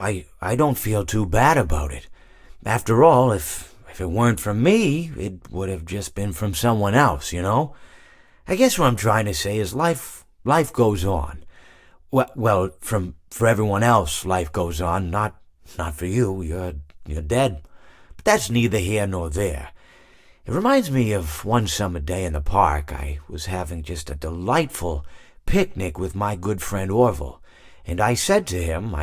I don't feel too bad about it. After all, if it weren't from me, it would have just been from someone else, you know? I guess what I'm trying to say is life goes on. For everyone else, life goes on, not for you. You're dead. But that's neither here nor there. It reminds me of one summer day in the park. I was having just a delightful picnic with my good friend Orville, and I said to him,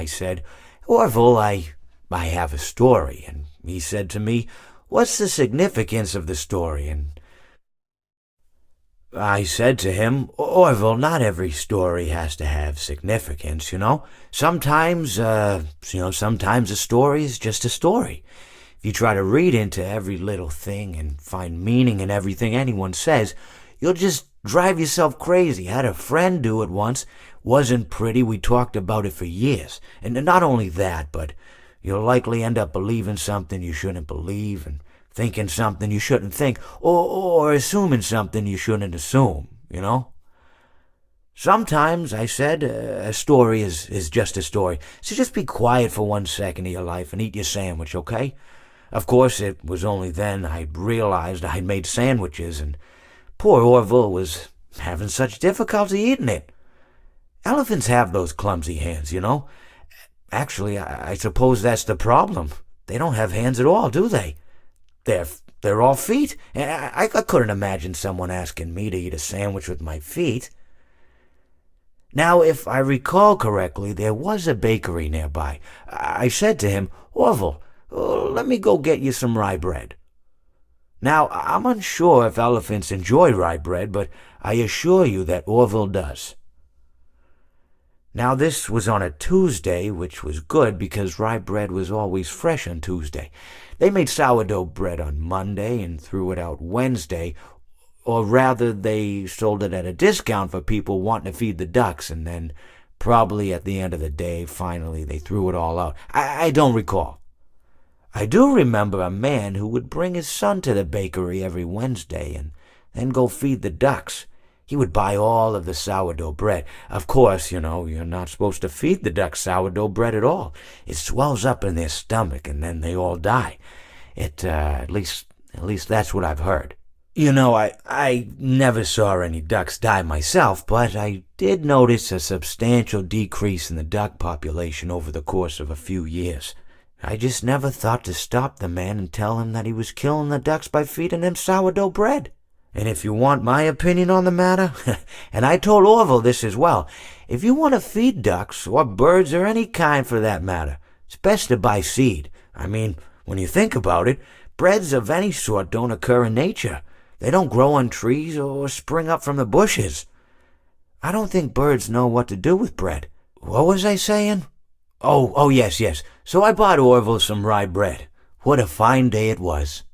Orville, I have a story. And he said to me, what's the significance of the story? And I said to him, Orville, not every story has to have significance, you know? Sometimes a story is just a story. If you try to read into every little thing and find meaning in everything anyone says, you'll just drive yourself crazy. I had a friend do it once. Wasn't pretty. We talked about it for years. And not only that, but you'll likely end up believing something you shouldn't believe, and thinking something you shouldn't think, or assuming something you shouldn't assume, you know? Sometimes, I said, a story is just a story. So just be quiet for 1 second of your life and eat your sandwich, okay? Of course, it was only then I realized I'd made sandwiches, and poor Orville was having such difficulty eating it. Elephants have those clumsy hands, you know? Actually, I suppose that's the problem. They don't have hands at all, do they? They're all feet. I couldn't imagine someone asking me to eat a sandwich with my feet. Now, if I recall correctly, there was a bakery nearby. I said to him, Orville, let me go get you some rye bread. Now, I'm unsure if elephants enjoy rye bread, but I assure you that Orville does. Now, this was on a Tuesday, which was good because rye bread was always fresh on Tuesday. They made sourdough bread on Monday and threw it out Wednesday, or rather they sold it at a discount for people wanting to feed the ducks, and then probably at the end of the day, finally, they threw it all out. I don't recall. I do remember a man who would bring his son to the bakery every Wednesday and then go feed the ducks. He would buy all of the sourdough bread. Of course, you know, you're not supposed to feed the ducks sourdough bread at all. It swells up in their stomach and then they all die. At least that's what I've heard. You know, I never saw any ducks die myself, but I did notice a substantial decrease in the duck population over the course of a few years. I just never thought to stop the man and tell him that he was killing the ducks by feeding them sourdough bread. And if you want my opinion on the matter, and I told Orville this as well, if you want to feed ducks, or birds, or any kind for that matter, it's best to buy seed. I mean, when you think about it, breads of any sort don't occur in nature. They don't grow on trees or spring up from the bushes. I don't think birds know what to do with bread. What was I saying? Oh, yes. So I bought Orville some rye bread. What a fine day it was.